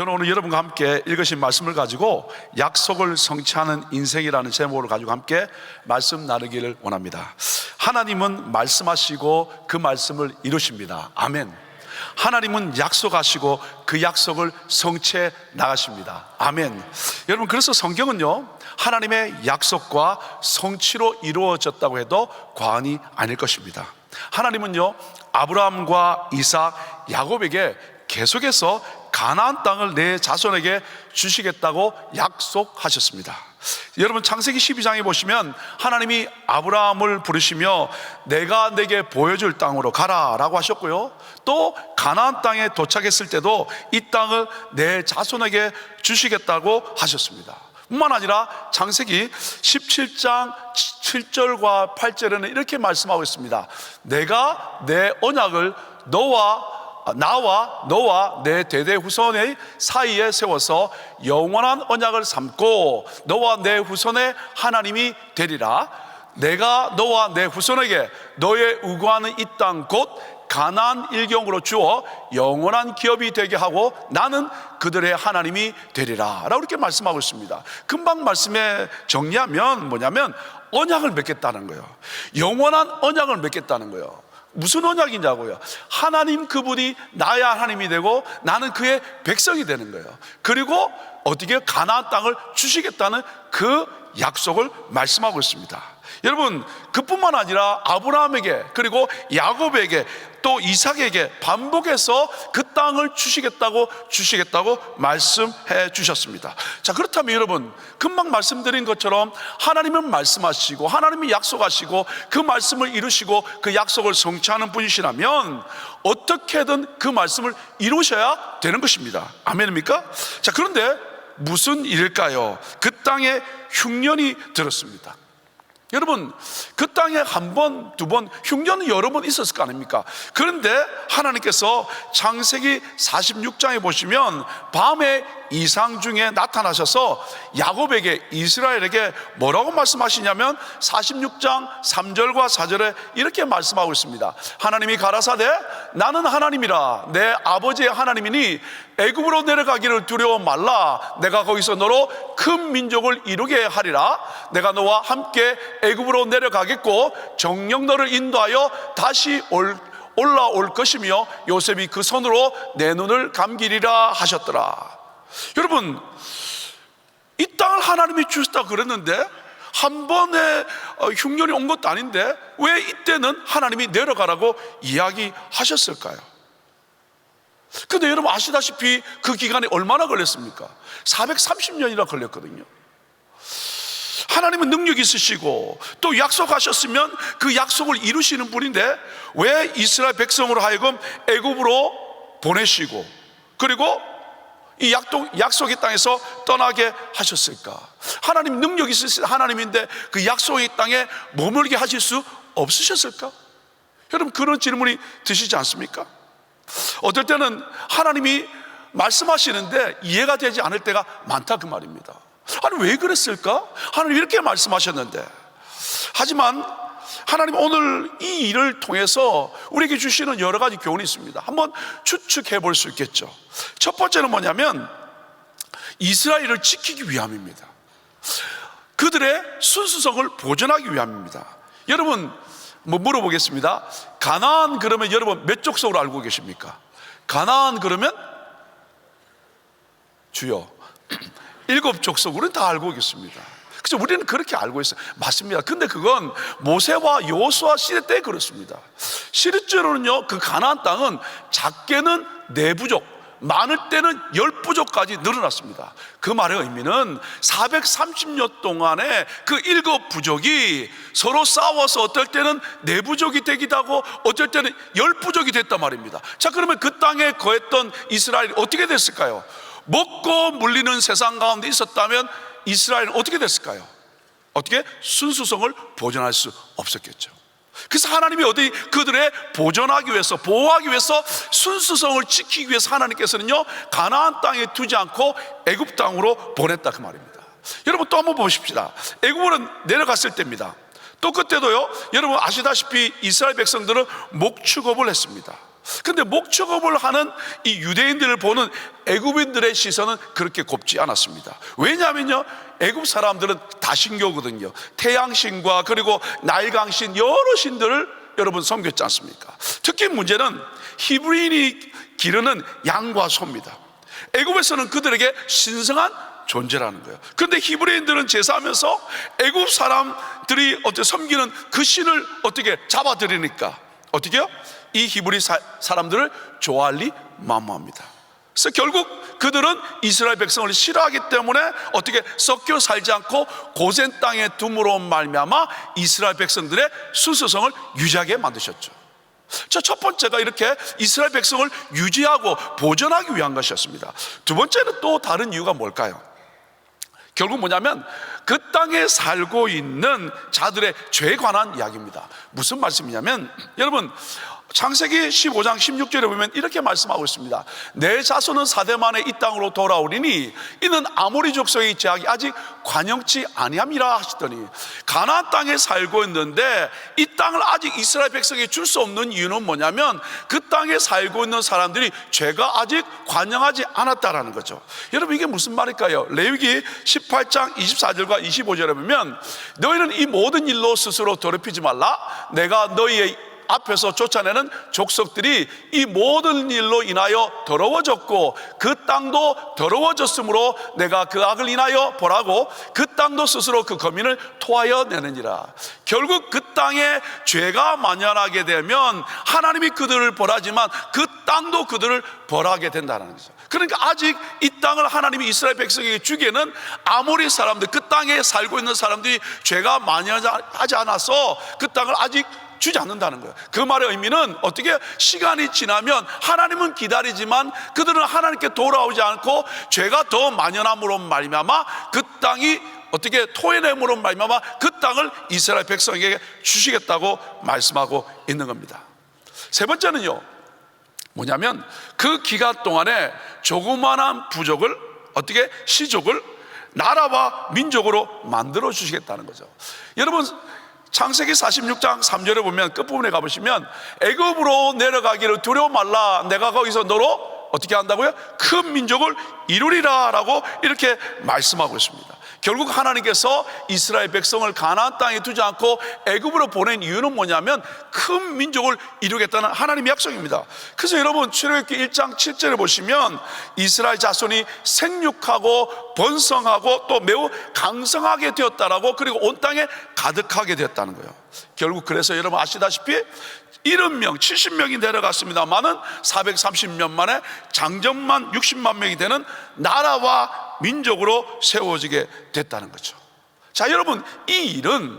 저는 오늘 여러분과 함께 읽으신 말씀을 가지고 약속을 성취하는 인생이라는 제목을 가지고 함께 말씀 나누기를 원합니다. 하나님은 말씀하시고 그 말씀을 이루십니다. 아멘. 하나님은 약속하시고 그 약속을 성취해 나가십니다. 아멘. 여러분, 그래서 성경은요, 하나님의 약속과 성취로 이루어졌다고 해도 과언이 아닐 것입니다. 하나님은요, 아브라함과 이삭, 야곱에게 계속해서 가나안 땅을 내 자손에게 주시겠다고 약속하셨습니다. 여러분, 창세기 12장에 보시면 하나님이 아브라함을 부르시며 내가 내게 보여줄 땅으로 가라 라고 하셨고요, 또 가나안 땅에 도착했을 때도 이 땅을 내 자손에게 주시겠다고 하셨습니다. 뿐만 아니라 창세기 17장 7절과 8절에는 이렇게 말씀하고 있습니다. 내가 내 언약을 나와 너와 내 대대 후손의 사이에 세워서 영원한 언약을 삼고 너와 내 후손의 하나님이 되리라. 내가 너와 내 후손에게 너의 우거하는 이 땅 곧 가나안 일경으로 주어 영원한 기업이 되게 하고 나는 그들의 하나님이 되리라 라고 이렇게 말씀하고 있습니다. 금방 말씀에 정리하면 뭐냐면 언약을 맺겠다는 거예요. 영원한 언약을 맺겠다는 거예요. 무슨 언약이냐고요? 하나님 그분이 나의 하나님이 되고 나는 그의 백성이 되는 거예요. 그리고 어떻게 가나안 땅을 주시겠다는 그 약속을 말씀하고 있습니다. 여러분, 그뿐만 아니라 아브라함에게 그리고 야곱에게 또 이삭에게 반복해서 그 땅을 주시겠다고 말씀해 주셨습니다. 자, 그렇다면 여러분, 금방 말씀드린 것처럼 하나님은 말씀하시고 하나님이 약속하시고 그 말씀을 이루시고 그 약속을 성취하는 분이시라면 어떻게든 그 말씀을 이루셔야 되는 것입니다. 아멘입니까? 자, 그런데 무슨 일일까요? 그 땅에 흉년이 들었습니다. 여러분, 그 땅에 한 번, 두 번, 흉년은 여러 번 있었을 거 아닙니까? 그런데 하나님께서 창세기 46장에 보시면 밤에 이상 중에 나타나셔서 야곱에게, 이스라엘에게 뭐라고 말씀하시냐면 46장 3절과 4절에 이렇게 말씀하고 있습니다. 하나님이 가라사대 나는 하나님이라 내 아버지의 하나님이니 애굽으로 내려가기를 두려워 말라. 내가 거기서 너로 큰 민족을 이루게 하리라. 내가 너와 함께 애굽으로 내려가겠고 정녕 너를 인도하여 다시 올라올 것이며 요셉이 그 손으로 내 눈을 감기리라 하셨더라. 여러분, 이 땅을 하나님이 주셨다고 그랬는데 한 번에 흉년이 온 것도 아닌데 왜 이때는 하나님이 내려가라고 이야기하셨을까요? 근데 여러분 아시다시피 그 기간이 얼마나 걸렸습니까? 430년이나 걸렸거든요. 하나님은 능력이 있으시고 또 약속하셨으면 그 약속을 이루시는 분인데 왜 이스라엘 백성으로 하여금 애굽으로 보내시고 그리고 이 약속의 땅에서 떠나게 하셨을까? 하나님 능력이 있으신 하나님인데 그 약속의 땅에 머물게 하실 수 없으셨을까? 여러분, 그런 질문이 드시지 않습니까? 어떨 때는 하나님이 말씀하시는데 이해가 되지 않을 때가 많다 그 말입니다. 아니, 왜 그랬을까? 하나님 이렇게 말씀하셨는데. 하지만 하나님 오늘 이 일을 통해서 우리에게 주시는 여러 가지 교훈이 있습니다. 한번 추측해 볼 수 있겠죠. 첫 번째는 뭐냐면 이스라엘을 지키기 위함입니다. 그들의 순수성을 보존하기 위함입니다. 여러분, 물어보겠습니다. 가나안 그러면 여러분 몇 족속으로 알고 계십니까? 가나안 그러면 주여 7족속으로는 다 알고 있습니다. 그래서 우리는 그렇게 알고 있어요. 맞습니다. 근데 그건 모세와 여호수아 시대 때 그렇습니다. 실제로는요, 그 가나안 땅은 작게는 4부족, 많을 때는 10부족까지 늘어났습니다. 그 말의 의미는 430년 동안에 그 7부족이 서로 싸워서 어떨 때는 4부족이 되기도 하고 어떨 때는 10부족이 됐단 말입니다. 자, 그러면 그 땅에 거했던 이스라엘이 어떻게 됐을까요? 먹고 물리는 세상 가운데 있었다면 이스라엘은 어떻게 됐을까요? 어떻게? 순수성을 보존할 수 없었겠죠. 그래서 하나님이 어디 그들의 보존하기 위해서, 보호하기 위해서, 순수성을 지키기 위해서 하나님께서는요 가나안 땅에 두지 않고 애굽 땅으로 보냈다 그 말입니다. 여러분, 또 한번 보십시다. 애굽으로 내려갔을 때입니다. 또 그때도요, 여러분 아시다시피 이스라엘 백성들은 목축업을 했습니다. 근데 목축업을 하는 이 유대인들을 보는 애굽인들의 시선은 그렇게 곱지 않았습니다. 왜냐하면요, 애굽 사람들은 다신교거든요. 태양신과 그리고 나일강신, 여러 신들을 여러분 섬겼지 않습니까? 특히 문제는 히브리인이 기르는 양과 소입니다. 애굽에서는 그들에게 신성한 존재라는 거예요. 그런데 히브리인들은 제사하면서 애굽 사람들이 어떻게 섬기는 그 신을 어떻게 잡아들이니까 어떻게 해요? 이 히브리 사람들을 좋아할 리 만무합니다. 그래서 결국 그들은 이스라엘 백성을 싫어하기 때문에 어떻게 섞여 살지 않고 고센 땅에 둠으로 말미암아 이스라엘 백성들의 순수성을 유지하게 만드셨죠. 첫 번째가 이렇게 이스라엘 백성을 유지하고 보존하기 위한 것이었습니다. 두 번째는 또 다른 이유가 뭘까요? 결국 뭐냐면 그 땅에 살고 있는 자들의 죄에 관한 이야기입니다. 무슨 말씀이냐면 여러분, 창세기 15장 16절에 보면 이렇게 말씀하고 있습니다. 내 자손은 4대 만에 이 땅으로 돌아오리니 이는 아모리 족속의 제약이 아직 관영치 아니함이라 하시더니, 가나안 땅에 살고 있는데 이 땅을 아직 이스라엘 백성에게 줄 수 없는 이유는 뭐냐면 그 땅에 살고 있는 사람들이 죄가 아직 관영하지 않았다라는 거죠. 여러분, 이게 무슨 말일까요? 레위기 18장 24절과 25절에 보면 너희는 이 모든 일로 스스로 더럽히지 말라. 내가 너희의 앞에서 쫓아내는 족속들이 이 모든 일로 인하여 더러워졌고 그 땅도 더러워졌으므로 내가 그 악을 인하여 보라고 그 땅도 스스로 그 거민을 토하여 내느니라. 결국 그 땅에 죄가 만연하게 되면 하나님이 그들을 벌하지만 그 땅도 그들을 벌하게 된다는 거죠. 그러니까 아직 이 땅을 하나님이 이스라엘 백성에게 주기에는 아모리 사람들, 그 땅에 살고 있는 사람들이 죄가 만연하지 않아서 그 땅을 아직 주지 않는다는 거예요. 그 말의 의미는 어떻게, 시간이 지나면 하나님은 기다리지만 그들은 하나님께 돌아오지 않고 죄가 더 만연함으로 말미암아 그 땅이 어떻게 토해냄으로 말미암아 그 땅을 이스라엘 백성에게 주시겠다고 말씀하고 있는 겁니다. 세 번째는요, 뭐냐면 그 기간 동안에 조그만한 부족을 어떻게, 시족을 나라와 민족으로 만들어 주시겠다는 거죠. 여러분, 창세기 46장 3절에 보면 끝부분에 가보시면 애굽으로 내려가기를 두려워 말라. 내가 거기서 너로 어떻게 한다고요? 큰 민족을 이루리라 라고 이렇게 말씀하고 있습니다. 결국 하나님께서 이스라엘 백성을 가나안 땅에 두지 않고 애굽으로 보낸 이유는 뭐냐면 큰 민족을 이루겠다는 하나님의 약속입니다. 그래서 여러분, 출애굽기 1장 7절에 보시면 이스라엘 자손이 생육하고 번성하고 또 매우 강성하게 되었다라고, 그리고 온 땅에 가득하게 되었다는 거예요. 결국 그래서 여러분 아시다시피 70명, 70명이 내려갔습니다만은 430년 만에 장정만 60만 명이 되는 나라와 민족으로 세워지게 됐다는 거죠. 자, 여러분, 이 일은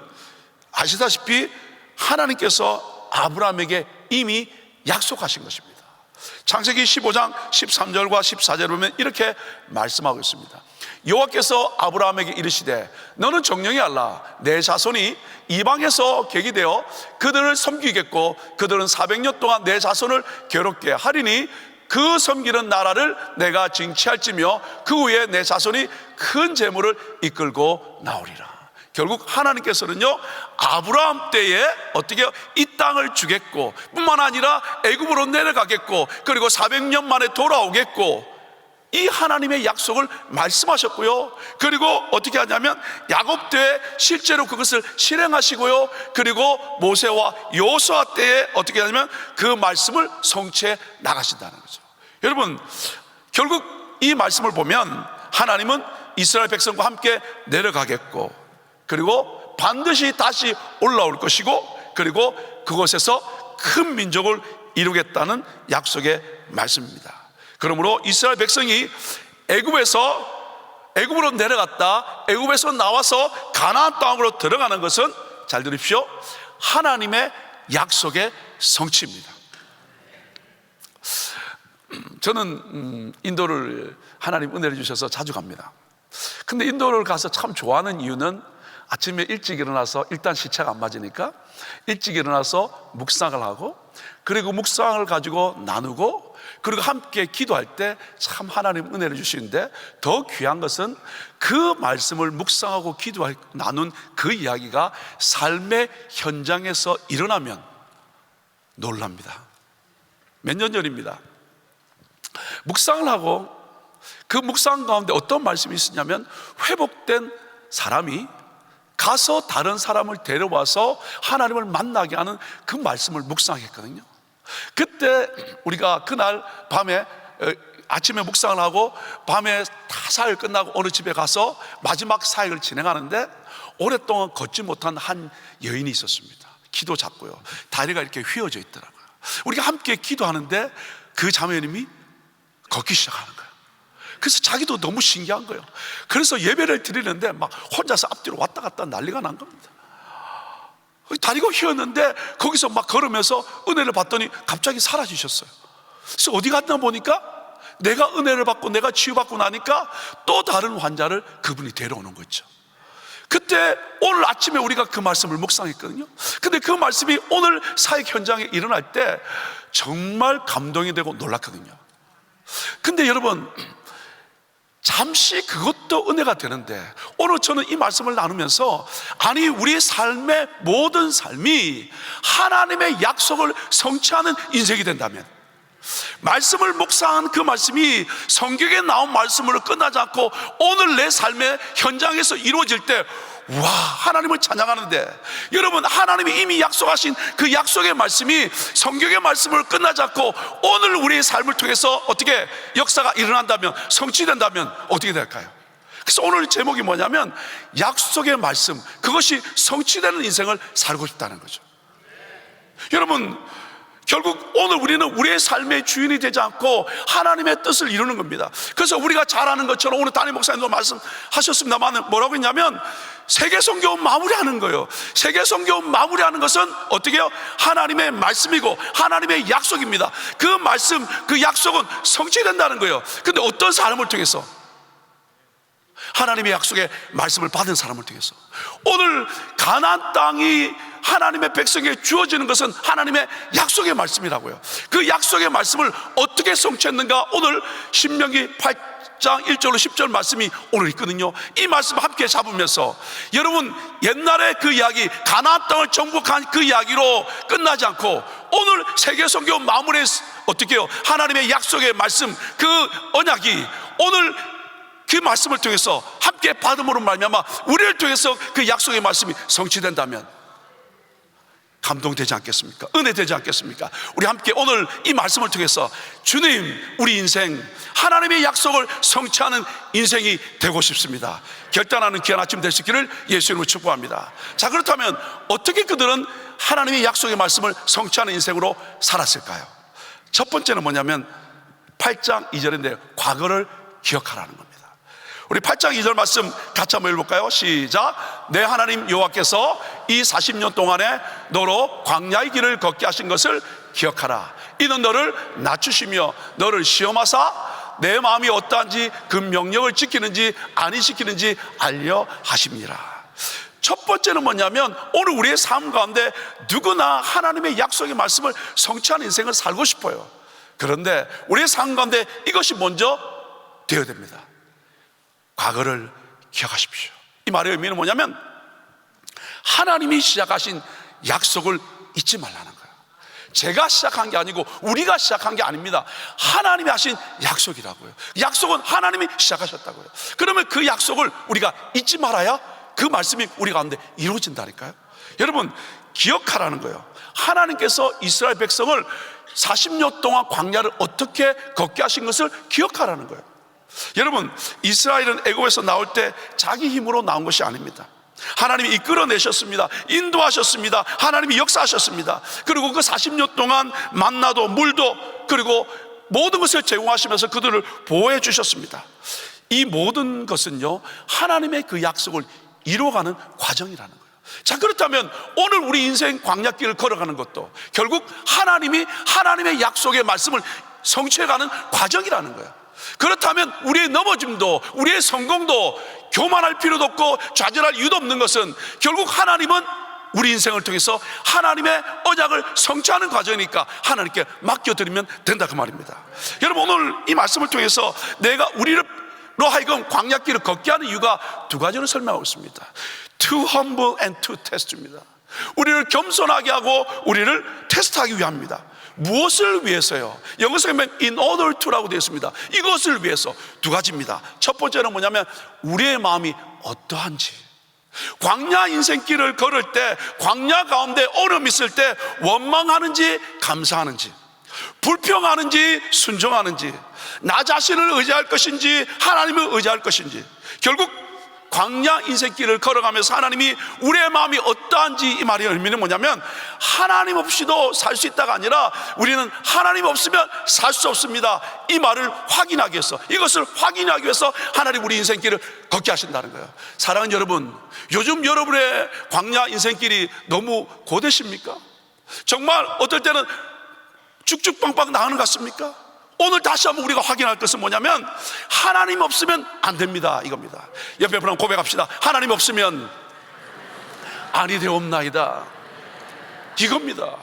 아시다시피 하나님께서 아브라함에게 이미 약속하신 것입니다. 창세기 15장 13절과 14절을 보면 이렇게 말씀하고 있습니다. 여호와께서 아브라함에게 이르시되 너는 정령이 알라. 내 자손이 이방에서 객이되어 그들을 섬기겠고 그들은 400년 동안 내 자손을 괴롭게 하리니 그 섬기는 나라를 내가 징치할지며 그 후에 내 자손이 큰 재물을 이끌고 나오리라. 결국 하나님께서는요, 아브라함 때에 어떻게 이 땅을 주겠고 뿐만 아니라 애굽으로 내려가겠고 그리고 400년 만에 돌아오겠고, 이 하나님의 약속을 말씀하셨고요. 그리고 어떻게 하냐면 야곱 때에 실제로 그것을 실행하시고요. 그리고 모세와 여호수아 때에 어떻게 하냐면 그 말씀을 성취해 나가신다는 거죠. 여러분, 결국 이 말씀을 보면 하나님은 이스라엘 백성과 함께 내려가겠고 그리고 반드시 다시 올라올 것이고 그리고 그곳에서 큰 민족을 이루겠다는 약속의 말씀입니다. 그러므로 이스라엘 백성이 애굽으로 내려갔다 애굽에서 나와서 가나안 땅으로 들어가는 것은, 잘 들으십시오, 하나님의 약속의 성취입니다. 저는 인도를 하나님 은혜를 주셔서 자주 갑니다. 근데 인도를 가서 참 좋아하는 이유는 아침에 일찍 일어나서, 일단 시차가 안 맞으니까 일찍 일어나서 묵상을 하고 그리고 묵상을 가지고 나누고 그리고 함께 기도할 때 참 하나님 은혜를 주시는데, 더 귀한 것은 그 말씀을 묵상하고 기도하고 나눈 그 이야기가 삶의 현장에서 일어나면 놀랍니다. 몇 년 전입니다. 묵상을 하고 그 묵상 가운데 어떤 말씀이 있었냐면, 회복된 사람이 가서 다른 사람을 데려와서 하나님을 만나게 하는 그 말씀을 묵상했거든요. 그때 우리가 그날 밤에 아침에 묵상을 하고 밤에 다 사역 끝나고 어느 집에 가서 마지막 사역을 진행하는데, 오랫동안 걷지 못한 한 여인이 있었습니다. 키도 작고요, 다리가 이렇게 휘어져 있더라고요. 우리가 함께 기도하는데 그 자매님이 걷기 시작하는 거예요. 그래서 자기도 너무 신기한 거예요. 그래서 예배를 드리는데 막 혼자서 앞뒤로 왔다 갔다 난리가 난 겁니다. 다리가 휘었는데 거기서 막 걸으면서 은혜를 받더니 갑자기 사라지셨어요. 그래서 어디 갔나 보니까 내가 은혜를 받고 내가 치유받고 나니까 또 다른 환자를 그분이 데려오는 거죠. 그때 오늘 아침에 우리가 그 말씀을 묵상했거든요. 근데 그 말씀이 오늘 사역 현장에 일어날 때 정말 감동이 되고 놀랐거든요. 근데 여러분, 잠시 그것도 은혜가 되는데, 오늘 저는 이 말씀을 나누면서, 아니 우리의 삶의 모든 삶이 하나님의 약속을 성취하는 인생이 된다면, 말씀을 묵상한 그 말씀이 성경에 나온 말씀으로 끝나지 않고 오늘 내 삶의 현장에서 이루어질 때, 와, 하나님을 찬양하는데, 여러분, 하나님이 이미 약속하신 그 약속의 말씀이 성경의 말씀으로 끝나지 않고 오늘 우리의 삶을 통해서 어떻게 역사가 일어난다면, 성취된다면 어떻게 될까요? 그래서 오늘 제목이 뭐냐면, 약속의 말씀, 그것이 성취되는 인생을 살고 싶다는 거죠. 여러분, 결국 오늘 우리는 우리의 삶의 주인이 되지 않고 하나님의 뜻을 이루는 겁니다. 그래서 우리가 잘 아는 것처럼 오늘 담임 목사님도 말씀하셨습니다만, 뭐라고 했냐면 세계선교 마무리하는 거예요. 세계선교 마무리하는 것은 어떻게 해요? 하나님의 말씀이고 하나님의 약속입니다. 그 말씀, 그 약속은 성취된다는 거예요. 근데 어떤 사람을 통해서? 하나님의 약속의 말씀을 받은 사람을 통해서. 오늘 가나안 땅이 하나님의 백성에게 주어지는 것은 하나님의 약속의 말씀이라고요. 그 약속의 말씀을 어떻게 성취했는가? 오늘 신명기 8장 1절로 10절 말씀이 오늘 있거든요. 이 말씀 함께 잡으면서, 여러분, 옛날에 그 이야기, 가나안 땅을 정복한 그 이야기로 끝나지 않고 오늘 세계선교 마무리에 어떻게 해요? 하나님의 약속의 말씀, 그 언약이 오늘 그 말씀을 통해서 함께 받음으로 말미암아 우리를 통해서 그 약속의 말씀이 성취된다면 감동되지 않겠습니까? 은혜되지 않겠습니까? 우리 함께 오늘 이 말씀을 통해서 주님, 우리 인생 하나님의 약속을 성취하는 인생이 되고 싶습니다. 결단하는 귀한 아침 될 수 있기를 예수님으로 축복합니다. 자, 그렇다면 어떻게 그들은 하나님의 약속의 말씀을 성취하는 인생으로 살았을까요? 첫 번째는 뭐냐면 8장 2절인데 과거를 기억하라는 겁니다. 우리 8장 2절 말씀 같이 한번 읽어볼까요? 시작. 내 하나님 여호와께서 이 40년 동안에 너로 광야의 길을 걷게 하신 것을 기억하라. 이는 너를 낮추시며 너를 시험하사 내 마음이 어떠한지 그 명령을 지키는지 아니 지키는지 알려 하십니다. 첫 번째는 뭐냐면, 오늘 우리의 삶 가운데 누구나 하나님의 약속의 말씀을 성취하는 인생을 살고 싶어요. 그런데 우리의 삶 가운데 이것이 먼저 되어야 됩니다. 과거를 기억하십시오. 이 말의 의미는 뭐냐면, 하나님이 시작하신 약속을 잊지 말라는 거예요. 제가 시작한 게 아니고 우리가 시작한 게 아닙니다. 하나님이 하신 약속이라고요. 약속은 하나님이 시작하셨다고요. 그러면 그 약속을 우리가 잊지 말아야 그 말씀이 우리 가운데 이루어진다니까요. 여러분, 기억하라는 거예요. 하나님께서 이스라엘 백성을 40년 동안 광야를 어떻게 걷게 하신 것을 기억하라는 거예요. 여러분, 이스라엘은 애굽에서 나올 때 자기 힘으로 나온 것이 아닙니다. 하나님이 이끌어내셨습니다. 인도하셨습니다. 하나님이 역사하셨습니다. 그리고 그 40년 동안 만나도 물도 그리고 모든 것을 제공하시면서 그들을 보호해 주셨습니다. 이 모든 것은요, 하나님의 그 약속을 이루어가는 과정이라는 거예요. 자, 그렇다면 오늘 우리 인생 광야길을 걸어가는 것도 결국 하나님이 하나님의 약속의 말씀을 성취해가는 과정이라는 거예요. 그렇다면 우리의 넘어짐도 우리의 성공도 교만할 필요도 없고 좌절할 이유도 없는 것은 결국 하나님은 우리 인생을 통해서 하나님의 언약을 성취하는 과정이니까 하나님께 맡겨드리면 된다, 그 말입니다. 여러분, 오늘 이 말씀을 통해서 내가 우리로 하여금 광야길을 걷게 하는 이유가 두 가지를 설명하고 있습니다. To humble and to test입니다. 우리를 겸손하게 하고 우리를 테스트하기 위함입니다. 무엇을 위해서요? 영어에서 보면 in order to라고 되어 있습니다. 이것을 위해서. 두 가지입니다. 첫 번째는 뭐냐면 우리의 마음이 어떠한지, 광야 인생길을 걸을 때, 광야 가운데 어려움이 있을 때 원망하는지 감사하는지, 불평하는지 순종하는지, 나 자신을 의지할 것인지 하나님을 의지할 것인지. 결국 광야 인생길을 걸어가면서 하나님이 우리의 마음이 어떠한지, 이 말의 의미는 뭐냐면 하나님 없이도 살 수 있다가 아니라 우리는 하나님 없으면 살 수 없습니다, 이 말을 확인하기 위해서, 이것을 확인하기 위해서 하나님 우리 인생길을 걷게 하신다는 거예요. 사랑하는 여러분, 요즘 여러분의 광야 인생길이 너무 고되십니까? 정말 어떨 때는 쭉쭉빵빵 나가는 것 같습니까? 오늘 다시 한번 우리가 확인할 것은 뭐냐면 하나님 없으면 안 됩니다, 이겁니다. 옆에 분랑 고백합시다. 하나님 없으면 아니 되옵나이다, 이겁니다.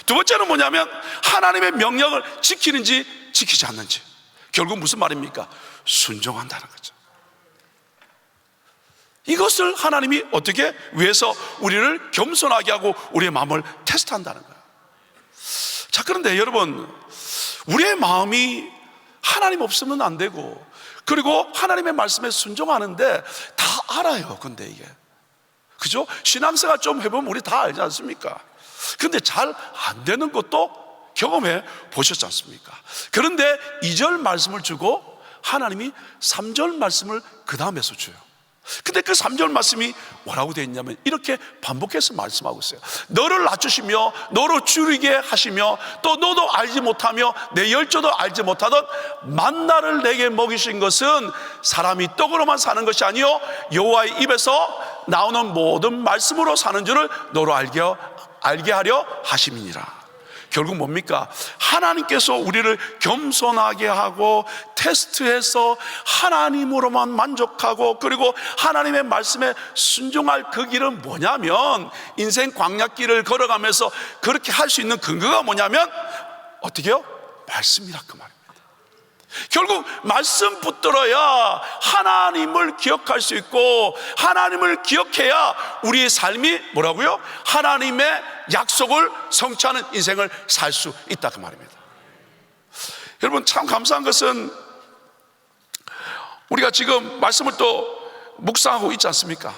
두 번째는 뭐냐면 하나님의 명령을 지키는지 지키지 않는지. 결국 무슨 말입니까? 순종한다는 거죠. 이것을 하나님이 어떻게 위해서 우리를 겸손하게 하고 우리의 마음을 테스트한다는 거예요. 자, 그런데 여러분, 우리의 마음이 하나님 없으면 안 되고, 그리고 하나님의 말씀에 순종하는데 다 알아요. 근데 이게, 그죠? 신앙생활 좀 해보면 우리 다 알지 않습니까? 근데 잘 안 되는 것도 경험해 보셨지 않습니까? 그런데 2절 말씀을 주고 하나님이 3절 말씀을 그 다음에서 줘요. 근데 그 3절 말씀이 뭐라고 되어 있냐면 이렇게 반복해서 말씀하고 있어요. 너를 낮추시며 너로 줄이게 하시며 또 너도 알지 못하며 내 열조도 알지 못하던 만나를 내게 먹이신 것은 사람이 떡으로만 사는 것이 아니요 여호와의 입에서 나오는 모든 말씀으로 사는 줄을 너로 알게 하려 하심이니라. 결국 뭡니까? 하나님께서 우리를 겸손하게 하고 테스트해서 하나님으로만 만족하고, 그리고 하나님의 말씀에 순종할 그 길은 뭐냐면, 인생 광야길을 걸어가면서 그렇게 할 수 있는 근거가 뭐냐면 어떻게 해요? 말씀이라, 그 말입니다. 결국 말씀 붙들어야 하나님을 기억할 수 있고, 하나님을 기억해야 우리의 삶이 뭐라고요? 하나님의 약속을 성취하는 인생을 살 수 있다, 그 말입니다. 여러분, 참 감사한 것은 우리가 지금 말씀을 또 묵상하고 있지 않습니까?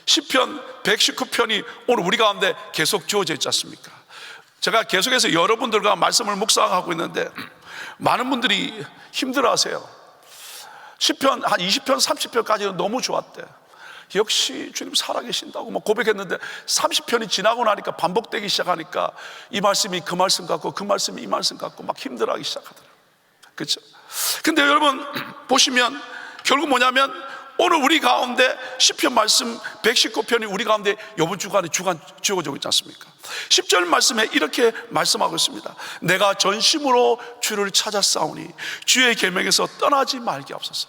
시편 119편이 오늘 우리 가운데 계속 주어져 있지 않습니까? 제가 계속해서 여러분들과 말씀을 묵상하고 있는데 많은 분들이 힘들어하세요. 시편 한 20편 30편까지는 너무 좋았대. 역시 주님 살아계신다고 막 고백했는데 30편이 지나고 나니까 반복되기 시작하니까 이 말씀이 그 말씀 같고 그 말씀이 이 말씀 같고 막 힘들어하기 시작하더라고요. 그렇죠? 근데 여러분 보시면 결국 뭐냐면 오늘 우리 가운데 시편 말씀 119편이 우리 가운데 이번 주간에 주어지고 있지 않습니까? 10절 말씀에 이렇게 말씀하고 있습니다. 내가 전심으로 주를 찾았사오니 주의 계명에서 떠나지 말게 하옵소서.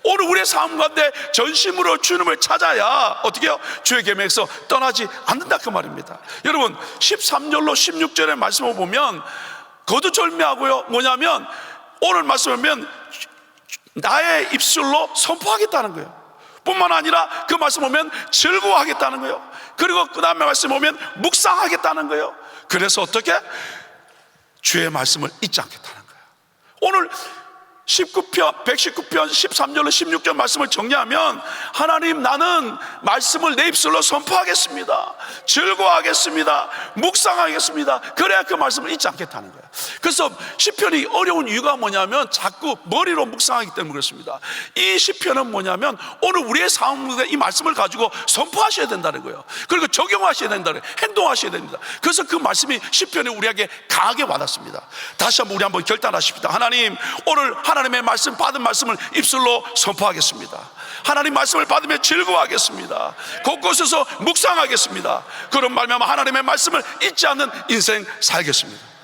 오늘 우리의 삶 가운데 전심으로 주님을 찾아야 어떻게 해요? 주의 계명에서 떠나지 않는다, 그 말입니다. 여러분 13절로 16절의 말씀을 보면 거두절미하고요, 뭐냐면 오늘 말씀을 보면 나의 입술로 선포하겠다는 거예요. 뿐만 아니라 그 말씀 보면 즐거워하겠다는 거예요. 그리고 그 다음에 말씀 보면 묵상하겠다는 거예요. 그래서 어떻게? 주의 말씀을 잊지 않겠다는 거예요. 오늘 119편 13절로 16절 말씀을 정리하면 하나님, 나는 말씀을 내 입술로 선포하겠습니다, 즐거워하겠습니다, 묵상하겠습니다. 그래야 그 말씀을 잊지 않겠다는 거예요. 그래서 시편이 어려운 이유가 뭐냐면 자꾸 머리로 묵상하기 때문에 그렇습니다. 이 시편은 뭐냐면 오늘 우리의 삶에 이 말씀을 가지고 선포하셔야 된다는 거예요. 그리고 적용하셔야 된다는 거예요. 행동하셔야 됩니다. 그래서 그 말씀이 시편이 우리에게 강하게 와닿습니다. 다시 한번 우리 한번 결단하십시다. 하나님, 오늘 하나님의 말씀, 받은 말씀을 입술로 선포하겠습니다. 하나님 말씀을 받으며 즐거워하겠습니다. 곳곳에서 묵상하겠습니다. 그런 말미암아 하나님의 말씀을 잊지 않는 인생 살겠습니다.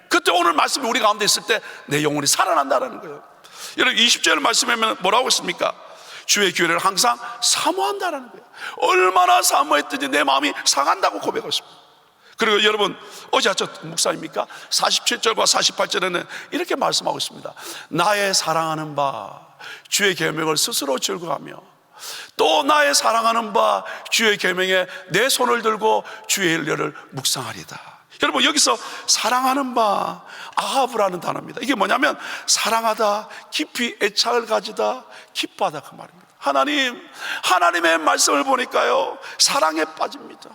그때 오늘 말씀이 우리 가운데 있을 때 내 영혼이 살아난다는 거예요. 여러분 20절 말씀에 뭐라고 했습니까? 주의 교회를 항상 사모한다는 거예요. 얼마나 사모했든지 내 마음이 상한다고 고백했습니다. 그리고 여러분 어제 하셨던 묵상입니까? 47절과 48절에는 이렇게 말씀하고 있습니다. 나의 사랑하는 바 주의 계명을 스스로 즐거워하며 또 나의 사랑하는 바 주의 계명에 내 손을 들고 주의 일례를 묵상하리다. 여러분, 여기서 사랑하는 바, 아하브라는 단어입니다. 이게 뭐냐면 사랑하다, 깊이 애착을 가지다, 기뻐하다, 그 말입니다. 하나님의 말씀을 보니까요, 사랑에 빠집니다.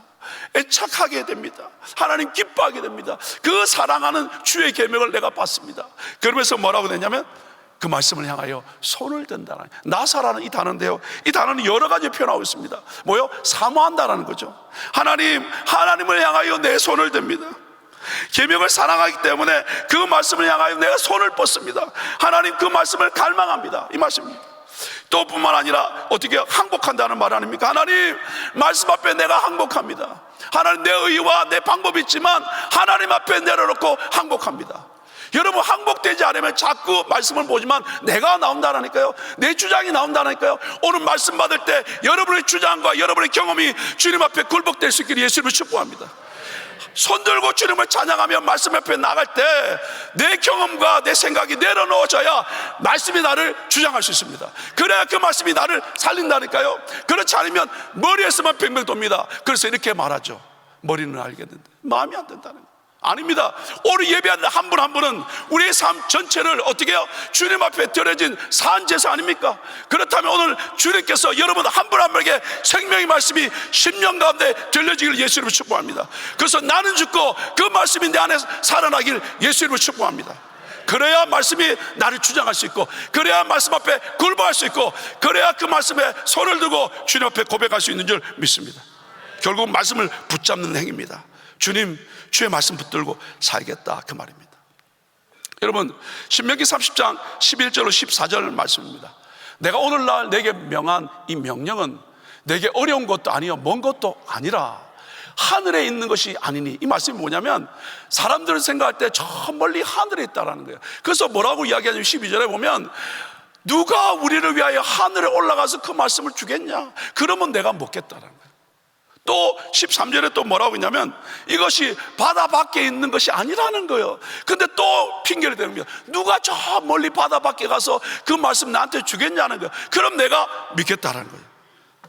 애착하게 됩니다. 하나님 기뻐하게 됩니다. 그 사랑하는 주의 계명을 내가 받습니다. 그러면서 뭐라고 되냐면 그 말씀을 향하여 손을 든다는, 나사라는 이 단어인데요, 이 단어는 여러 가지 표현하고 있습니다. 뭐요? 사모한다라는 거죠. 하나님을 향하여 내 손을 듭니다. 계명을 사랑하기 때문에 그 말씀을 향하여 내가 손을 뻗습니다. 하나님 그 말씀을 갈망합니다, 이 말씀입니다. 또 뿐만 아니라 어떻게 항복한다는 말 아닙니까? 하나님 말씀 앞에 내가 항복합니다. 하나님, 내 의와 내 방법이 있지만 하나님 앞에 내려놓고 항복합니다. 여러분, 항복되지 않으면 자꾸 말씀을 보지만 내가 나온다니까요, 내 주장이 나온다니까요. 오늘 말씀 받을 때 여러분의 주장과 여러분의 경험이 주님 앞에 굴복될 수 있기를 예수님을 축복합니다. 손들고 주님을 찬양하며 말씀 앞에 나갈 때 내 경험과 내 생각이 내려놓아져야 말씀이 나를 주장할 수 있습니다. 그래야 그 말씀이 나를 살린다니까요. 그렇지 않으면 머리에서만 뱅뱅 돕니다. 그래서 이렇게 말하죠. 머리는 알겠는데 마음이 안 된다는 거예요. 아닙니다. 오늘 예배하는 한 분 한 분은 우리의 삶 전체를 어떻게 해요? 주님 앞에 드려진 산제사 아닙니까? 그렇다면 오늘 주님께서 여러분 한 분 한 분에게 생명의 말씀이 10년 가운데 들려지기를 예수님을 축복합니다. 그래서 나는 죽고 그 말씀이 내 안에 살아나길 예수님을 축복합니다. 그래야 말씀이 나를 주장할 수 있고, 그래야 말씀 앞에 굴복할 수 있고, 그래야 그 말씀에 손을 들고 주님 앞에 고백할 수 있는 줄 믿습니다. 결국 말씀을 붙잡는 행위입니다. 주님, 주의 말씀 붙들고 살겠다, 그 말입니다. 여러분, 신명기 30장 11절로 14절 말씀입니다. 내가 오늘날 내게 명한 이 명령은 내게 어려운 것도 아니요 먼 것도 아니라 하늘에 있는 것이 아니니. 이 말씀이 뭐냐면 사람들은 생각할 때 저 멀리 하늘에 있다라는 거예요. 그래서 뭐라고 이야기하냐면 12절에 보면 누가 우리를 위하여 하늘에 올라가서 그 말씀을 주겠냐? 그러면 내가 먹겠다라는 거예요. 또 13절에 또 뭐라고 했냐면 이것이 바다 밖에 있는 것이 아니라는 거예요. 근데 또 핑계를 대는 거예요. 누가 저 멀리 바다 밖에 가서 그 말씀 나한테 주겠냐는 거예요. 그럼 내가 믿겠다라는 거예요.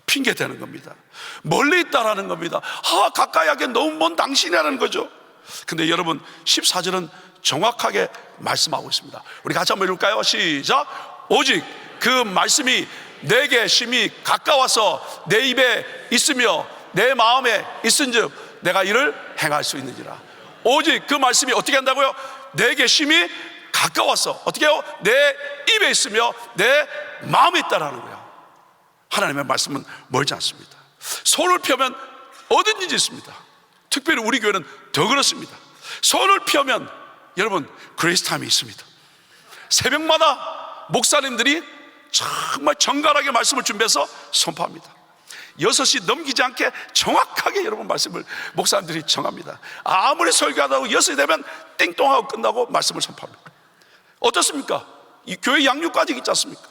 핑계 대는 겁니다. 멀리 있다라는 겁니다. 가까이 하기엔 너무 먼 당신이라는 거죠. 근데 여러분 14절은 정확하게 말씀하고 있습니다. 우리 같이 한번 읽을까요? 시작. 오직 그 말씀이 내게 심히 가까워서 내 입에 있으며 내 마음에 있은즉 내가 이를 행할 수 있느니라. 오직 그 말씀이 어떻게 한다고요? 내게 심히 가까워서 어떻게 해요? 내 입에 있으며 내 마음에 있다라는 거예요. 하나님의 말씀은 멀지 않습니다. 손을 펴면 어딘지 있습니다. 특별히 우리 교회는 더 그렇습니다. 손을 펴면 여러분 그레이스 타임이 있습니다. 새벽마다 목사님들이 정말 정갈하게 말씀을 준비해서 선포합니다. 6시 넘기지 않게 정확하게 여러분 말씀을 목사님들이 정합니다. 아무리 설교하다고 6시 되면 띵동하고 끝나고 말씀을 선포합니다. 어떻습니까? 이 교회 양육까지 있지 않습니까?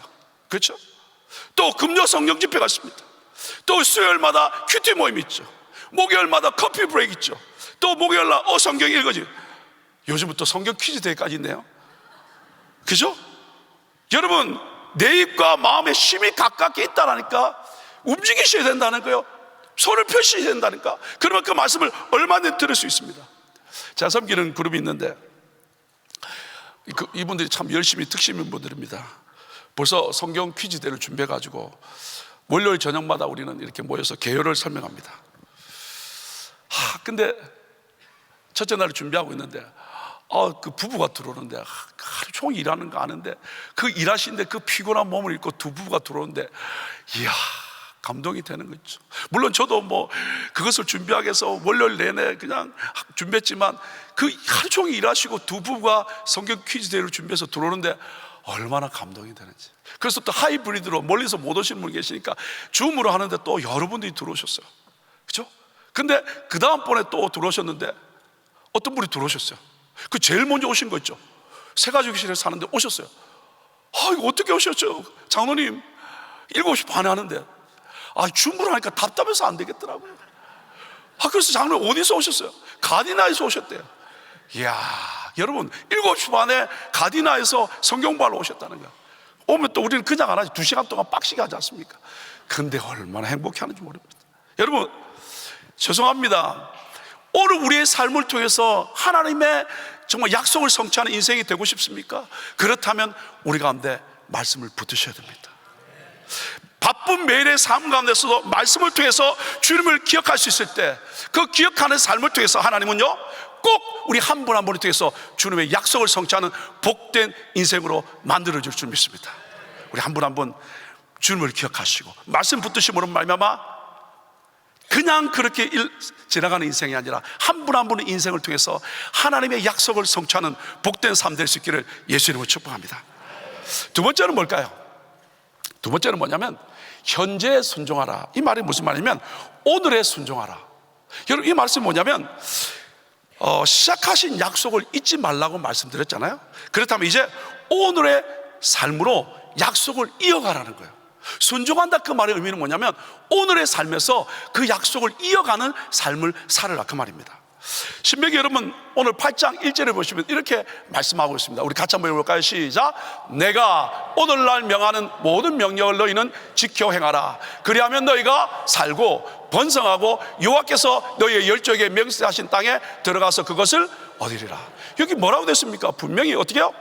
그렇죠? 또 금요 성령 집회가 있습니다. 또 수요일마다 큐티 모임 있죠. 목요일마다 커피 브레이크 있죠. 또 목요일날 성경 읽어지. 요즘부터 성경 퀴즈 대회까지 있네요. 그죠? 여러분 내 입과 마음에 심히 가깝게 있다라니까 움직이셔야 된다는 거예요. 손을 펴셔야 된다니까. 그러면 그 말씀을 얼마든지 들을 수 있습니다. 제가 섬기는 그룹이 있는데 이분들이 참 열심히 특심인 분들입니다. 벌써 성경 퀴즈 대회를 준비해가지고 월요일 저녁마다 우리는 이렇게 모여서 개요를 설명합니다. 근데 첫째 날을 준비하고 있는데 그 부부가 들어오는데 하루 종일 일하는 거 아는데 그 일하시는데 그 피곤한 몸을 입고 두 부부가 들어오는데 이야 감동이 되는 거죠. 물론 저도 뭐 그것을 준비하기 위해서 월요일 내내 그냥 준비했지만 그 하루 종일 일하시고 두 부부가 성경 퀴즈 대회를 준비해서 들어오는데 얼마나 감동이 되는지. 그래서 또 하이브리드로 멀리서 못 오시는 분 계시니까 줌으로 하는데 또 여러분들이 들어오셨어요. 그렇죠? 근데 그 다음번에 또 들어오셨는데 어떤 분이 들어오셨어요. 그 제일 먼저 오신 거 있죠. 새가족실에 사는데 오셨어요. 이거 어떻게 오셨죠? 장로님 7시 반에 하는데 줌으로 하니까 답답해서 안 되겠더라고요. 그래서 장로님 어디서 오셨어요? 가디나에서 오셨대요. 이야 여러분 7시 반에 가디나에서 성경보러 오셨다는 거야. 오면 또 우리는 그냥 안 하지 2시간 동안 빡시게 하지 않습니까? 근데 얼마나 행복해 하는지 모릅니다. 여러분 죄송합니다. 오늘 우리의 삶을 통해서 하나님의 정말 약속을 성취하는 인생이 되고 싶습니까? 그렇다면 우리 가운데 말씀을 붙드셔야 됩니다. 바쁜 매일의 삶 가운데서도 말씀을 통해서 주님을 기억할 수 있을 때, 그 기억하는 삶을 통해서 하나님은요 꼭 우리 한 분 한 분을 통해서 주님의 약속을 성취하는 복된 인생으로 만들어줄 줄 믿습니다. 우리 한 분 한 분 주님을 기억하시고 말씀 붙드심으로 말미암아 그냥 그렇게 지나가는 인생이 아니라 한 분 한 분의 인생을 통해서 하나님의 약속을 성취하는 복된 삶 될 수 있기를 예수 이름으로 축복합니다. 두 번째는 뭘까요? 두 번째는 뭐냐면 현재에 순종하라. 이 말이 무슨 말이냐면 오늘에 순종하라. 여러분, 이 말씀이 뭐냐면 시작하신 약속을 잊지 말라고 말씀드렸잖아요. 그렇다면 이제 오늘의 삶으로 약속을 이어가라는 거예요. 순종한다, 그 말의 의미는 뭐냐면 오늘의 삶에서 그 약속을 이어가는 삶을 살아라, 그 말입니다. 신명기 여러분 오늘 8장 1절에 보시면 이렇게 말씀하고 있습니다. 우리 같이 한번 읽어볼까요? 시작. 내가 오늘날 명하는 모든 명령을 너희는 지켜 행하라. 그리하면 너희가 살고 번성하고 여호와께서 너희의 열조에게 명세하신 땅에 들어가서 그것을 얻으리라. 여기 뭐라고 됐습니까? 분명히 어떻게 해요?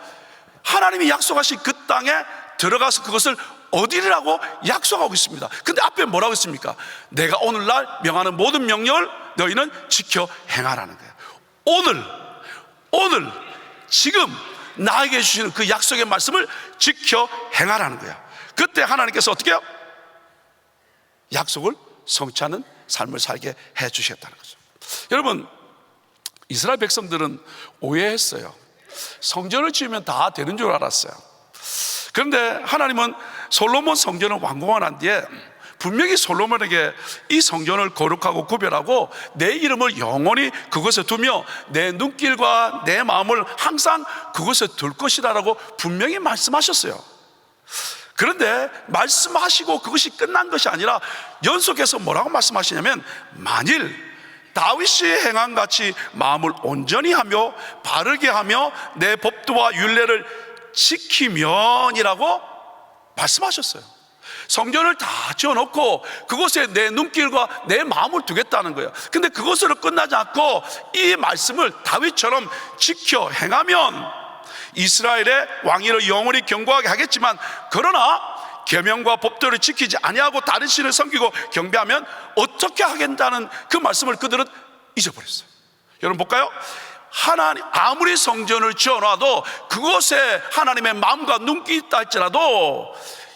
하나님이 약속하신 그 땅에 들어가서 그것을 얻으리라고 약속하고 있습니다. 근데 앞에 뭐라고 했습니까? 내가 오늘날 명하는 모든 명령을 너희는 지켜 행하라는 거예요. 오늘 지금 나에게 주시는 그 약속의 말씀을 지켜 행하라는 거예요. 그때 하나님께서 어떻게 해요? 약속을 성취하는 삶을 살게 해 주시겠다는 거죠. 여러분, 이스라엘 백성들은 오해했어요. 성전을 지으면 다 되는 줄 알았어요. 그런데 하나님은 솔로몬 성전을 완공하고 난 뒤에 분명히 솔로몬에게 이 성전을 거룩하고 구별하고 내 이름을 영원히 그곳에 두며 내 눈길과 내 마음을 항상 그곳에 둘 것이다라고 분명히 말씀하셨어요. 그런데 말씀하시고 그것이 끝난 것이 아니라 연속해서 뭐라고 말씀하시냐면 만일 다윗이 행한 같이 마음을 온전히 하며 바르게 하며 내 법도와 율례를 지키면이라고 말씀하셨어요. 성전을 다 지어놓고 그곳에 내 눈길과 내 마음을 두겠다는 거예요. 근데 그것으로 끝나지 않고 이 말씀을 다윗처럼 지켜 행하면 이스라엘의 왕위를 영원히 경고하게 하겠지만, 그러나 계명과 법도를 지키지 아니하고 다른 신을 섬기고 경배하면 어떻게 하겠다는 그 말씀을 그들은 잊어버렸어요. 여러분 볼까요? 하나님 아무리 성전을 지어놔도 그곳에 하나님의 마음과 눈길이 있다 할지라도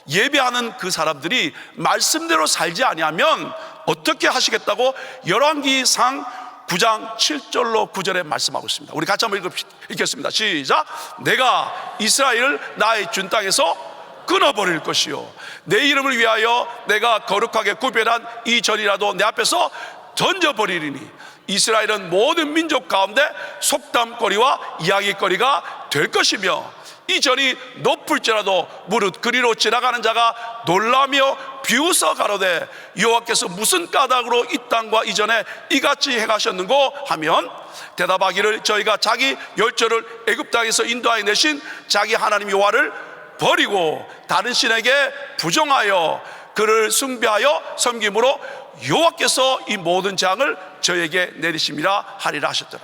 예배하는 그 사람들이 말씀대로 살지 아니하면 어떻게 하시겠다고 열왕기상 9장 7절로 9절에 말씀하고 있습니다. 우리 같이 한번 읽겠습니다. 시작. 내가 이스라엘을 나의 준 땅에서 끊어버릴 것이요 내 이름을 위하여 내가 거룩하게 구별한 이 전이라도 내 앞에서 던져버리리니 이스라엘은 모든 민족 가운데 속담거리와 이야기거리가 될 것이며 이 전이 높을지라도 무릇 그리로 지나가는 자가 놀라며 비웃어 가로되 여호와께서 무슨 까닭으로 이 땅과 이전에 이같이 행하셨는고 하면 대답하기를 저희가 자기 열조를 애굽 땅에서 인도하여 내신 자기 하나님 여호와를 버리고 다른 신에게 부정하여 그를 숭배하여 섬김으로 여호와께서 이 모든 재앙을 저에게 내리심이라 하리라 하셨더라.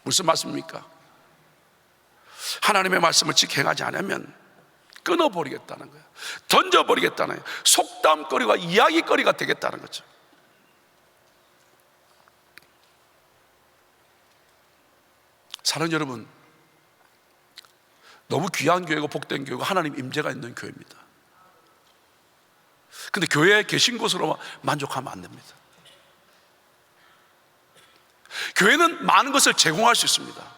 무슨 말씀입니까? 하나님의 말씀을 지켜 행하지 않으면 끊어버리겠다는 거예요. 던져버리겠다는 거예요. 속담거리와 이야기거리가 되겠다는 거죠. 사랑하는 여러분, 너무 귀한 교회고 복된 교회고 하나님 임재가 있는 교회입니다. 근데 교회에 계신 것으로 만족하면 안 됩니다. 교회는 많은 것을 제공할 수 있습니다.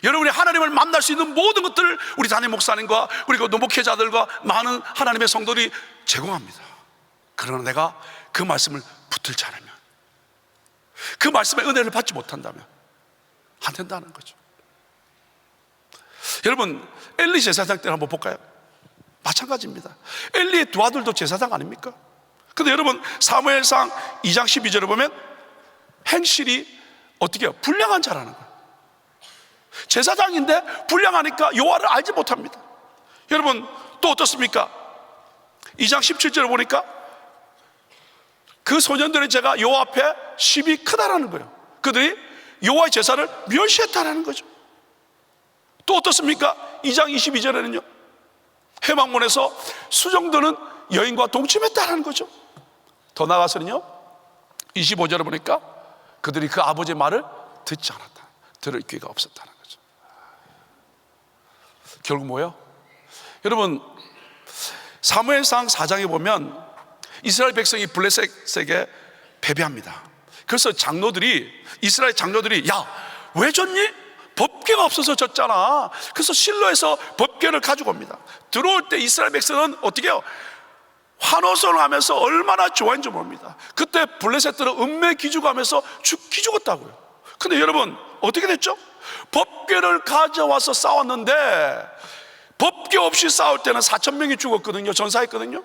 여러분이 하나님을 만날 수 있는 모든 것들을 우리 담임 목사님과 우리 노목회자들과 많은 하나님의 성도들이 제공합니다. 그러나 내가 그 말씀을 붙들지 않으면, 그 말씀의 은혜를 받지 못한다면 안 된다는 거죠. 여러분, 엘리 제사장 때를 한번 볼까요? 마찬가지입니다. 엘리의 두 아들도 제사장 아닙니까? 근데 여러분 사무엘상 2장 12절을 보면 행실이 어떻게 해요? 불량한 자라는 거예요. 제사장인데 불량하니까 여호와를 알지 못합니다. 여러분 또 어떻습니까? 2장 17절을 보니까 그 소년들의 죄가 여호와 앞에 심히 크다라는 거예요. 그들이 여호와의 제사를 멸시했다라는 거죠. 또 어떻습니까? 2장 22절에는요 회막문에서 수정들은 여인과 동침했다라는 거죠. 더 나아가서는요 25절에 보니까 그들이 그 아버지의 말을 듣지 않았다, 들을 귀가 없었다는 거죠. 결국 뭐예요? 여러분, 사무엘상 4장에 보면 이스라엘 백성이 블레셋에게 패배합니다. 그래서 이스라엘 장로들이 야, 왜 졌니? 법궤가 없어서 졌잖아. 그래서 실로에서 법궤를 가지고 옵니다. 들어올 때 이스라엘 백성은 어떻게 해요? 환호성을 하면서 얼마나 좋아했는지 모릅니다. 그때 블레셋들은 은매 기죽하면서 기죽었다고요. 근데 여러분 어떻게 됐죠? 법궤를 가져와서 싸웠는데, 법궤 없이 싸울 때는 4,000명이 죽었거든요. 전사했거든요.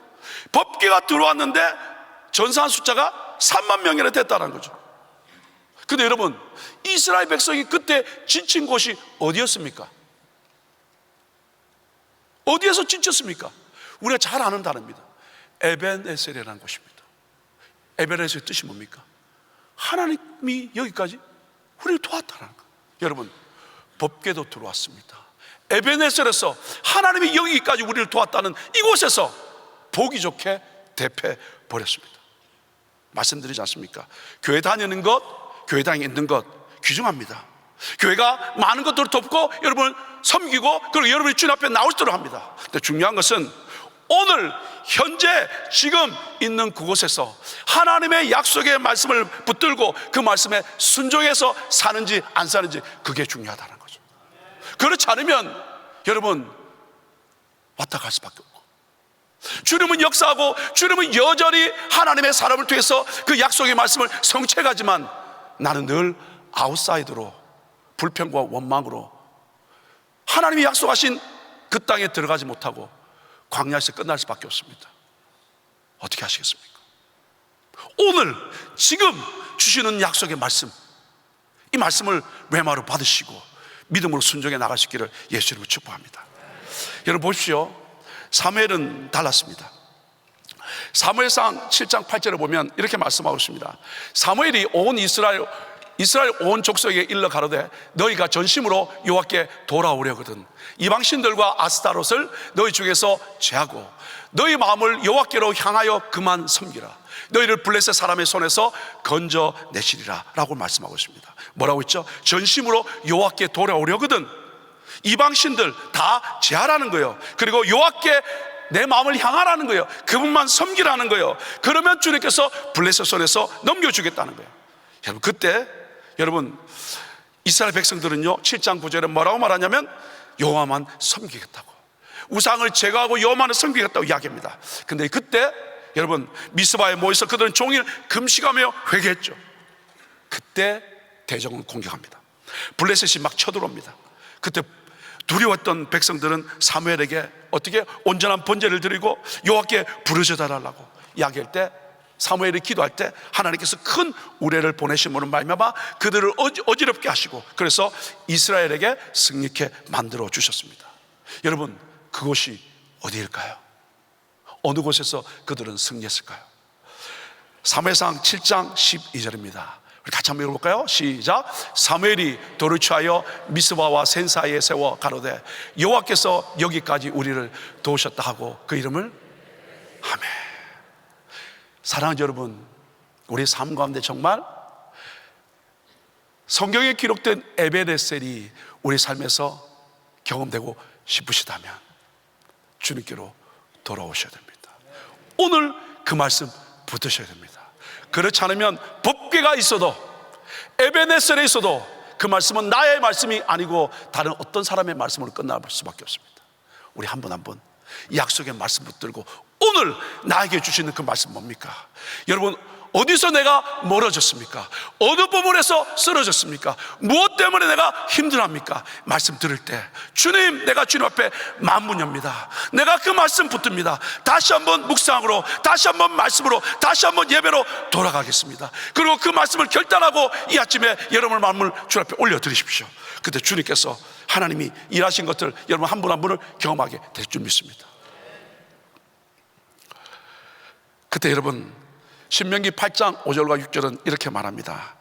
법궤가 들어왔는데 전사한 숫자가 3만 명이나 됐다는 거죠. 근데 여러분, 이스라엘 백성이 그때 지친 곳이 어디였습니까? 어디에서 지쳤습니까? 우리가 잘 아는 단어입니다. 에벤에셀이라는 곳입니다. 에벤에셀의 뜻이 뭡니까? 하나님이 여기까지 우리를 도왔다는 거예요. 여러분, 법궤도 들어왔습니다. 에벤에셀에서 하나님이 여기까지 우리를 도왔다는 이곳에서 보기 좋게 대패 버렸습니다. 말씀드리지 않습니까? 교회 다니는 것, 교회 다니는 있는 것 귀중합니다. 교회가 많은 것들을 돕고 여러분을 섬기고, 그리고 여러분이 주님 앞에 나올 수 있도록 합니다. 근데 중요한 것은 오늘 현재 지금 있는 그곳에서 하나님의 약속의 말씀을 붙들고 그 말씀에 순종해서 사는지 안 사는지, 그게 중요하다는 거죠. 그렇지 않으면 여러분 왔다 갈 수밖에 없고, 주님은 역사하고 주님은 여전히 하나님의 사람을 통해서 그 약속의 말씀을 성취하지만 나는 늘 아웃사이드로, 불평과 원망으로 하나님이 약속하신 그 땅에 들어가지 못하고 광야에서 끝날 수밖에 없습니다. 어떻게 하시겠습니까? 오늘 지금 주시는 약속의 말씀, 이 말씀을 외마로 받으시고 믿음으로 순종해 나가시기를 예수 이름으로 축복합니다. 여러분 보십시오. 사무엘은 달랐습니다. 사무엘상 7장 8절에 보면 이렇게 말씀하고 있습니다. 사무엘이 온 이스라엘 온 족속에게 일러 가로되 너희가 전심으로 여호와께 돌아오려거든 이방신들과 아스타롯을 너희 중에서 제하고 너희 마음을 여호와께로 향하여 그만 섬기라. 너희를 블레셋 사람의 손에서 건져내시리라 라고 말씀하고 있습니다. 뭐라고 했죠? 전심으로 여호와께 돌아오려거든. 이방신들 다 제하라는 거예요. 그리고 여호와께 내 마음을 향하라는 거예요. 그분만 섬기라는 거예요. 그러면 주님께서 블레셋 손에서 넘겨주겠다는 거예요. 여러분, 그때 여러분 이스라엘 백성들은요 7장 9절에 뭐라고 말하냐면 여호와만 섬기겠다고, 우상을 제거하고 여호와만을 섬기겠다고 이야기합니다. 근데 그때 여러분 미스바에 모여서 그들은 종일 금식하며 회개했죠. 그때 대적은 공격합니다. 블레셋이 막 쳐들어옵니다. 그때 두려웠던 백성들은 사무엘에게 어떻게 온전한 번제를 드리고 여호와께 부르짖어달라고 이야기할 때, 사무엘이 기도할 때 하나님께서 큰 우레를 보내심으로 말미암아 그들을 어지럽게 하시고 그래서 이스라엘에게 승리케 만들어 주셨습니다. 여러분, 그곳이 어디일까요? 어느 곳에서 그들은 승리했을까요? 사무엘상 7장 12절입니다. 우리 같이 한번 읽어볼까요? 시작. 사무엘이 돌을 취하여 미스바와 센 사이에 세워 가로되 여호와께서 여기까지 우리를 도우셨다 하고 그 이름을 아멘. 사랑하는 여러분, 우리 삶 가운데 정말 성경에 기록된 에베네셀이 우리 삶에서 경험되고 싶으시다면 주님께로 돌아오셔야 됩니다. 오늘 그 말씀 붙드셔야 됩니다. 그렇지 않으면 법궤가 있어도, 에베네셀에 있어도 그 말씀은 나의 말씀이 아니고 다른 어떤 사람의 말씀으로 끝날 수밖에 없습니다. 우리 한 분 한 분 이 약속의 말씀 붙들고 오늘 나에게 주시는 그 말씀 뭡니까? 여러분, 어디서 내가 멀어졌습니까? 어느 부분에서 쓰러졌습니까? 무엇 때문에 내가 힘들합니까? 말씀 들을 때 주님, 내가 주님 앞에 만문 엽니다. 내가 그 말씀 붙듭니다. 다시 한번 묵상으로, 다시 한번 말씀으로, 다시 한번 예배로 돌아가겠습니다. 그리고 그 말씀을 결단하고 이 아침에 여러분의 마음을 주님 앞에 올려드리십시오. 그때 주님께서 하나님이 일하신 것들 여러분 한 분 한 분을 경험하게 될 줄 믿습니다. 그때 여러분 신명기 8장 5절과 6절은 이렇게 말합니다.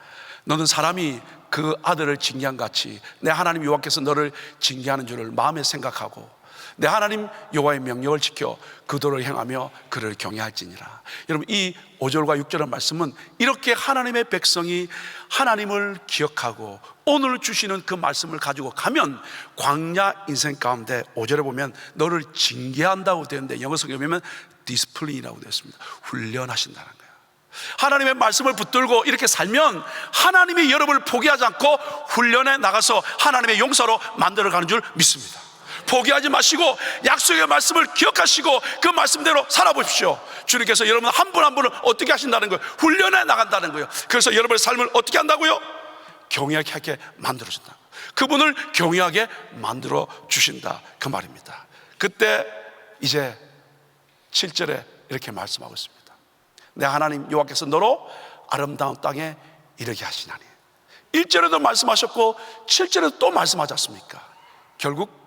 너는 사람이 그 아들을 징계한 같이 내 하나님 여호와께서 너를 징계하는 줄을 마음에 생각하고 내 하나님 여호와의 명령을 지켜 그 도를 행하며 그를 경외할지니라. 여러분, 이 5절과 6절의 말씀은 이렇게 하나님의 백성이 하나님을 기억하고 오늘 주시는 그 말씀을 가지고 가면 광야 인생 가운데 5절에 보면 너를 징계한다고 되는데 영어 성경에 보면 디스플린이라고 되어 있습니다. 훈련하신다는 거예요. 하나님의 말씀을 붙들고 이렇게 살면 하나님이 여러분을 포기하지 않고 훈련에 나가서 하나님의 용사로 만들어가는 줄 믿습니다. 포기하지 마시고 약속의 말씀을 기억하시고 그 말씀대로 살아보십시오. 주님께서 여러분 한 분 한 분을 어떻게 하신다는 거예요? 훈련해 나간다는 거예요. 그래서 여러분의 삶을 어떻게 한다고요? 경외하게 만들어준다. 그분을 경외하게 만들어 주신다, 그 말입니다. 그때 이제 7절에 이렇게 말씀하고 있습니다. 내 하나님 여호와께서 너로 아름다운 땅에 이르게 하시나니. 1절에도 말씀하셨고 7절에도 또 말씀하지 않습니까? 결국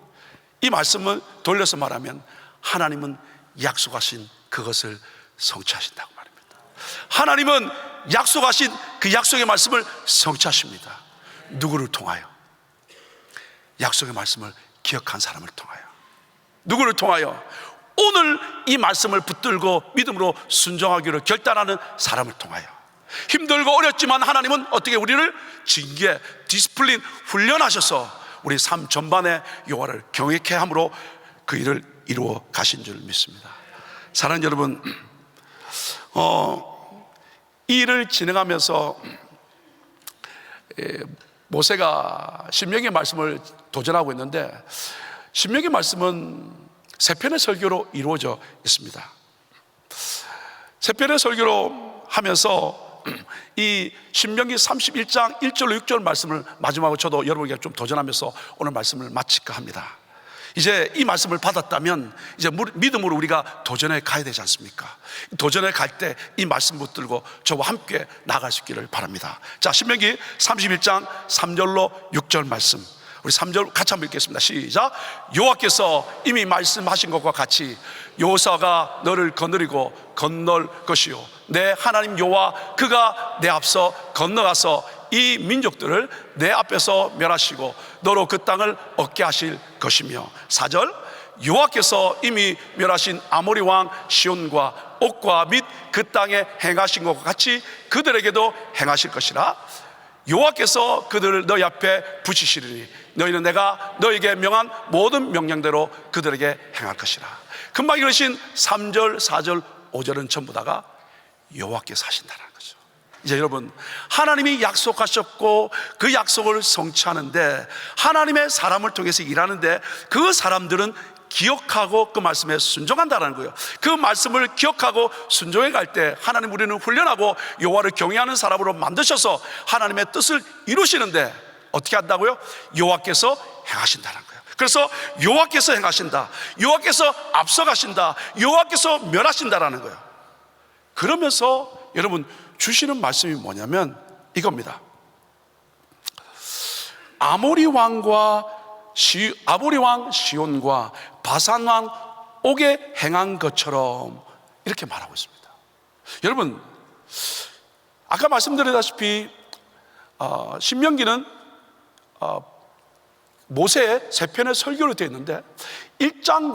이 말씀을 돌려서 말하면 하나님은 약속하신 그것을 성취하신다고 말입니다. 하나님은 약속하신 그 약속의 말씀을 성취하십니다. 누구를 통하여? 약속의 말씀을 기억한 사람을 통하여. 누구를 통하여? 오늘 이 말씀을 붙들고 믿음으로 순종하기를 결단하는 사람을 통하여. 힘들고 어렵지만 하나님은 어떻게 우리를 징계, 디스플린, 훈련하셔서 우리 삶 전반에 여호와를 경외케 함으로 그 일을 이루어 가신 줄 믿습니다. 사랑하는 여러분, 이 일을 진행하면서 모세가 신명기의 말씀을 도전하고 있는데 신명기 말씀은 세 편의 설교로 이루어져 있습니다. 세 편의 설교로 하면서 이 신명기 31장 1절로 6절 말씀을 마지막으로 저도 여러분에게 좀 도전하면서 오늘 말씀을 마칠까 합니다. 이제 이 말씀을 받았다면 이제 믿음으로 우리가 도전에 가야 되지 않습니까? 도전에 갈 때 이 말씀 붙들고 저와 함께 나아갈 수 있기를 바랍니다. 자, 신명기 31장 3절로 6절 말씀, 우리 3절 같이 한번 읽겠습니다. 시작. 여호와께서 이미 말씀하신 것과 같이 여호사가 너를 거느리고 건널 것이요 내 하나님 여호와 그가 내 앞서 건너가서 이 민족들을 내 앞에서 멸하시고 너로 그 땅을 얻게 하실 것이며. 4절. 여호와께서 이미 멸하신 아모리 왕 시온과 옥과 및 그 땅에 행하신 것과 같이 그들에게도 행하실 것이라. 여호와께서 그들을 너희 앞에 붙이시리니 너희는 내가 너희에게 명한 모든 명령대로 그들에게 행할 것이라. 금방 읽으신 3절, 4절, 5절은 전부 다가 여호와께서 하신다는 거죠. 이제 여러분, 하나님이 약속하셨고 그 약속을 성취하는데 하나님의 사람을 통해서 일하는데 그 사람들은 기억하고 그 말씀에 순종한다는 거예요. 그 말씀을 기억하고 순종해 갈 때 하나님 우리는 훈련하고 여호와를 경외하는 사람으로 만드셔서 하나님의 뜻을 이루시는데 어떻게 한다고요? 여호와께서 행하신다는 거예요. 그래서 여호와께서 행하신다, 여호와께서 앞서가신다, 여호와께서 멸하신다라는 거예요. 그러면서 여러분 주시는 말씀이 뭐냐면 이겁니다. 아모리 왕 시온과 바산 왕 옥에 행한 것처럼 이렇게 말하고 있습니다. 여러분, 아까 말씀드렸다시피 신명기는 모세의 세 편의 설교로 되어 있는데 1장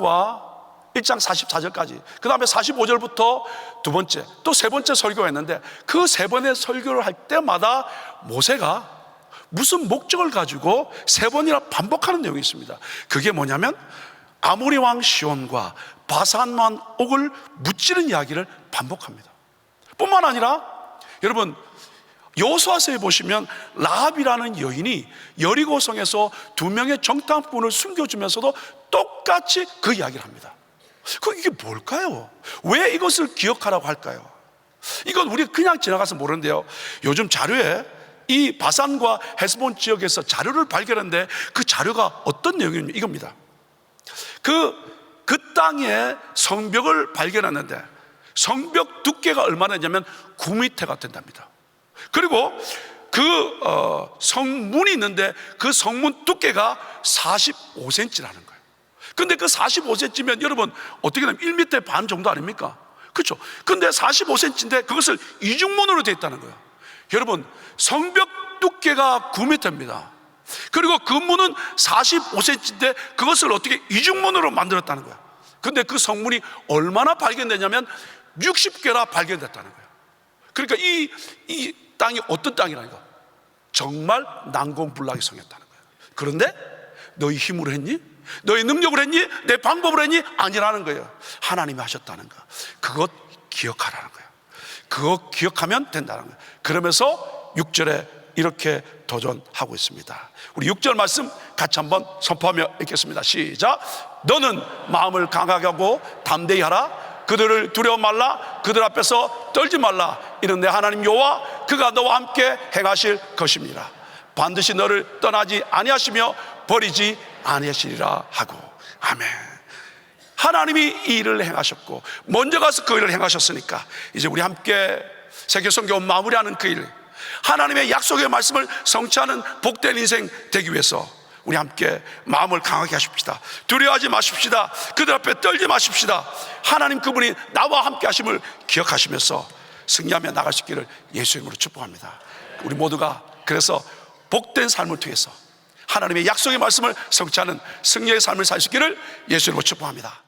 44절까지, 그 다음에 45절부터 두 번째, 또 세 번째 설교가 있는데 그 세 번의 설교를 할 때마다 모세가 무슨 목적을 가지고 세 번이나 반복하는 내용이 있습니다. 그게 뭐냐면 아모리 왕 시온과 바산 왕 옥을 무찌른 이야기를 반복합니다. 뿐만 아니라 여러분 여호수아서에 보시면 라합이라는 여인이 여리고성에서 두 명의 정탐꾼을 숨겨주면서도 똑같이 그 이야기를 합니다. 이게 뭘까요? 왜 이것을 기억하라고 할까요? 이건 우리가 그냥 지나가서 모르는데요, 요즘 자료에 이 바산과 헤스본 지역에서 자료를 발견했는데 그 자료가 어떤 내용입니까? 이겁니다. 그 땅에 성벽을 발견했는데 성벽 두께가 얼마나 되냐면 9m가 된답니다. 그리고 그 성문이 있는데 그 성문 두께가 45cm라는 거예요. 근데 그 45cm면 여러분 어떻게 되면 1m 반 정도 아닙니까? 그렇죠? 근데 45cm인데 그것을 이중문으로 되어 있다는 거예요. 여러분, 성벽 두께가 9m입니다. 그리고 그 문은 45cm인데 그것을 어떻게 이중문으로 만들었다는 거야. 근데 그 성문이 얼마나 발견되냐면 60개나 발견됐다는 거예요. 그러니까 이 땅이 어떤 땅이라는 거, 정말 난공불락의 성이었다는 거예요. 그런데 너희 힘으로 했니? 너희 능력으로 했니? 내 방법으로 했니? 아니라는 거예요. 하나님이 하셨다는 거, 그것 기억하라는 거예요. 그거 기억하면 된다는 거예요. 그러면서 6절에 이렇게 도전하고 있습니다. 우리 6절 말씀 같이 한번 선포하며 읽겠습니다. 시작. 너는 마음을 강하게 하고 담대히 하라. 그들을 두려워 말라. 그들 앞에서 떨지 말라. 이는 내 하나님 여호와 그가 너와 함께 행하실 것입니다. 반드시 너를 떠나지 아니하시며 버리지 아니하시리라 하고. 아멘. 하나님이 이 일을 행하셨고 먼저 가서 그 일을 행하셨으니까 이제 우리 함께 세계선교 마무리하는 그 일, 하나님의 약속의 말씀을 성취하는 복된 인생 되기 위해서 우리 함께 마음을 강하게 하십시다. 두려워하지 마십시다. 그들 앞에 떨지 마십시다. 하나님 그분이 나와 함께 하심을 기억하시면서 승리하며 나갈 수 있기를 예수 이름으로 축복합니다. 우리 모두가 그래서 복된 삶을 통해서 하나님의 약속의 말씀을 성취하는 승리의 삶을 살 수 있기를 예수 이름으로 축복합니다.